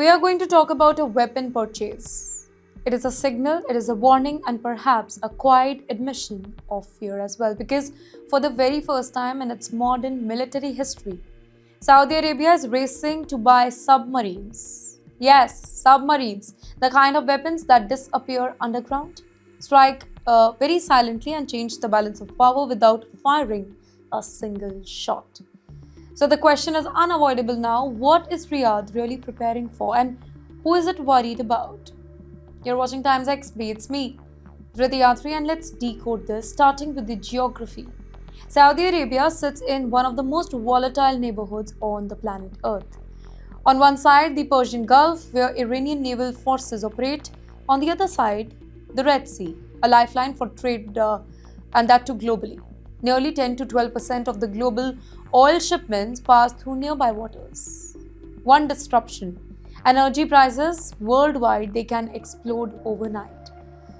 We are going to talk about a weapon purchase. It is a signal, it is a warning, and perhaps a quiet admission of fear as well. Because for the very first time in its modern military history, Saudi Arabia is racing to buy submarines. Yes, submarines, the kind of weapons that disappear underground, strike very silently, and change the balance of power without firing a single shot. So the question is unavoidable now. What is Riyadh really preparing for, and who is it worried about? You're watching Times X, it's me, Dhriti Yatri, and let's decode this, starting with the geography. Saudi Arabia sits in one of the most volatile neighborhoods on the planet Earth. On one side, the Persian Gulf, where Iranian naval forces operate. On the other side, the Red Sea, a lifeline for trade, and that too globally. Nearly 10 to 12% of the global oil shipments pass through nearby waters. One disruption, energy prices worldwide, they can explode overnight.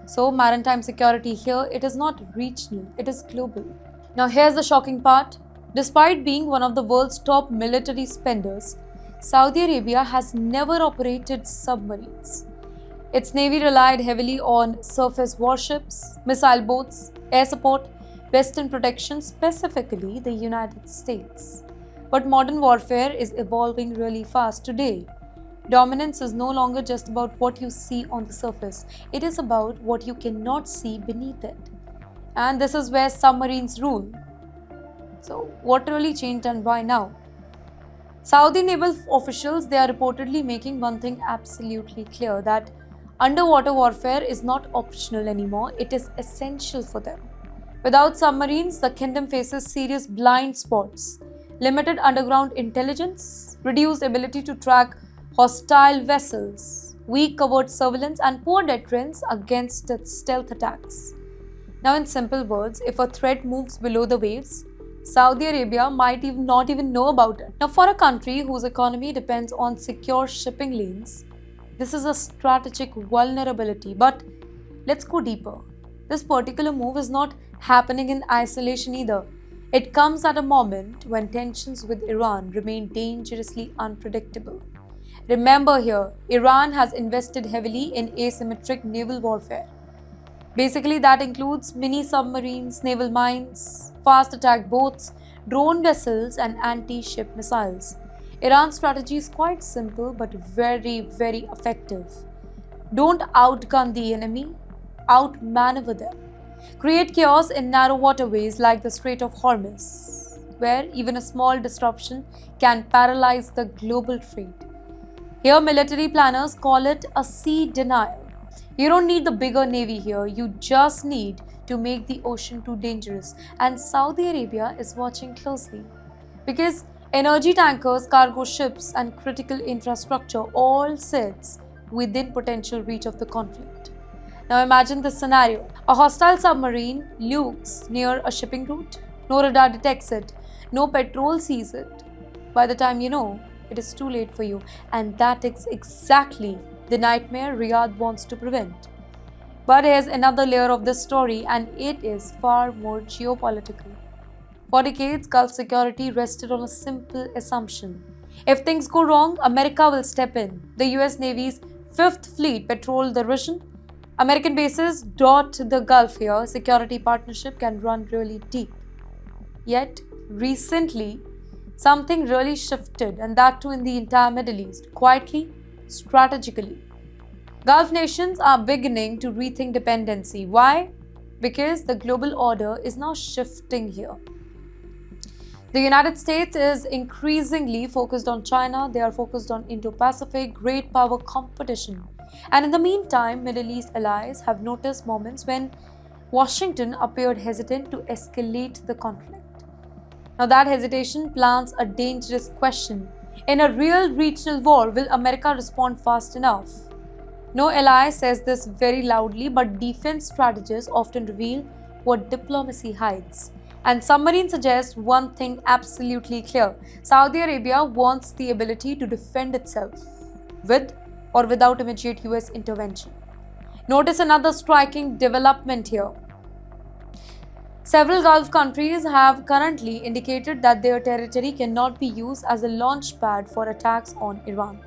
So maritime security here, it is not regional, it is global. Now here's the shocking part. Despite being one of the world's top military spenders, Saudi Arabia has never operated submarines. Its navy relied heavily on surface warships, missile boats, air support, Western protection, specifically the United States. But modern warfare is evolving really fast today. Dominance is no longer just about what you see on the surface, it is about what you cannot see beneath it. And this is where submarines rule. So, what really changed and why now? Saudi naval officials, they are reportedly making one thing absolutely clear, that underwater warfare is not optional anymore, it is essential for them. Without submarines, the kingdom faces serious blind spots, limited underground intelligence, reduced ability to track hostile vessels, weak covert surveillance, and poor deterrence against stealth attacks. Now, in simple words, if a threat moves below the waves, Saudi Arabia might even not even know about it. Now, for a country whose economy depends on secure shipping lanes, this is a strategic vulnerability. But let's go deeper. This particular move is not happening in isolation either. It comes at a moment when tensions with Iran remain dangerously unpredictable. Remember here, Iran has invested heavily in asymmetric naval warfare. Basically, that includes mini submarines, naval mines, fast attack boats, drone vessels, and anti-ship missiles. Iran's strategy is quite simple but very, very effective. Don't outgun the enemy, outmaneuver them. Create chaos in narrow waterways like the Strait of Hormuz, where even a small disruption can paralyze the global trade. Here, military planners call it a sea denial. You don't need the bigger navy here, you just need to make the ocean too dangerous. And Saudi Arabia is watching closely. Because energy tankers, cargo ships, and critical infrastructure all sits within potential reach of the conflict. Now imagine this scenario. A hostile submarine lurks near a shipping route. No radar detects it. No patrol sees it. By the time you know, it is too late for you. And that is exactly the nightmare Riyadh wants to prevent. But here's another layer of this story, and it is far more geopolitical. For decades, Gulf security rested on a simple assumption. If things go wrong, America will step in. The US Navy's Fifth Fleet patrolled the region. American bases dot the Gulf here. Security partnership can run really deep. Yet, recently, something really shifted, and that too in the entire Middle East, quietly, strategically. Gulf nations are beginning to rethink dependency. Why? Because the global order is now shifting here. The United States is increasingly focused on China, they are focused on Indo-Pacific, great power competition. And in the meantime, Middle East allies have noticed moments when Washington appeared hesitant to escalate the conflict. Now that hesitation plants a dangerous question. In a real regional war, will America respond fast enough? No ally says this very loudly, but defense strategists often reveal what diplomacy hides. And submarine suggests one thing absolutely clear. Saudi Arabia wants the ability to defend itself, with or without immediate US intervention. Notice another striking development here. Several Gulf countries have currently indicated that their territory cannot be used as a launch pad for attacks on Iran.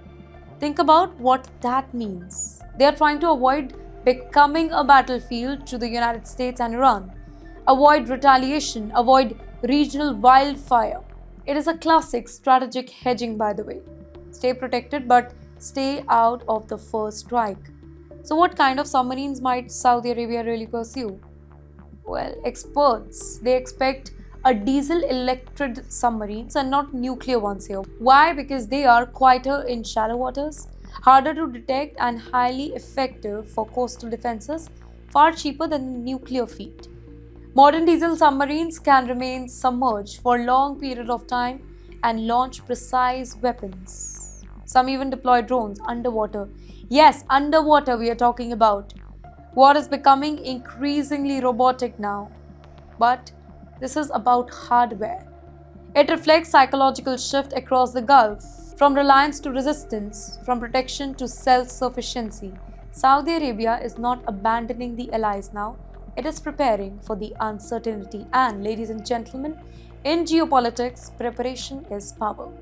Think about what that means. They are trying to avoid becoming a battlefield to the United States and Iran, avoid retaliation, avoid regional wildfire. It is a classic strategic hedging, by the way. Stay protected, but stay out of the first strike. So, what kind of submarines might Saudi Arabia really pursue? Well, experts they expect a diesel electric submarines and not nuclear ones here. Why? Because they are quieter in shallow waters, harder to detect, and highly effective for coastal defenses, far cheaper than nuclear fleet. Modern diesel submarines can remain submerged for a long period of time and launch precise weapons. Some even deploy drones underwater. Yes, underwater we are talking about. War is becoming increasingly robotic now. But this is about hardware. It reflects psychological shift across the Gulf, from reliance to resistance, from protection to self-sufficiency. Saudi Arabia is not abandoning the allies now. It is preparing for the uncertainty. And ladies and gentlemen, in geopolitics, preparation is power.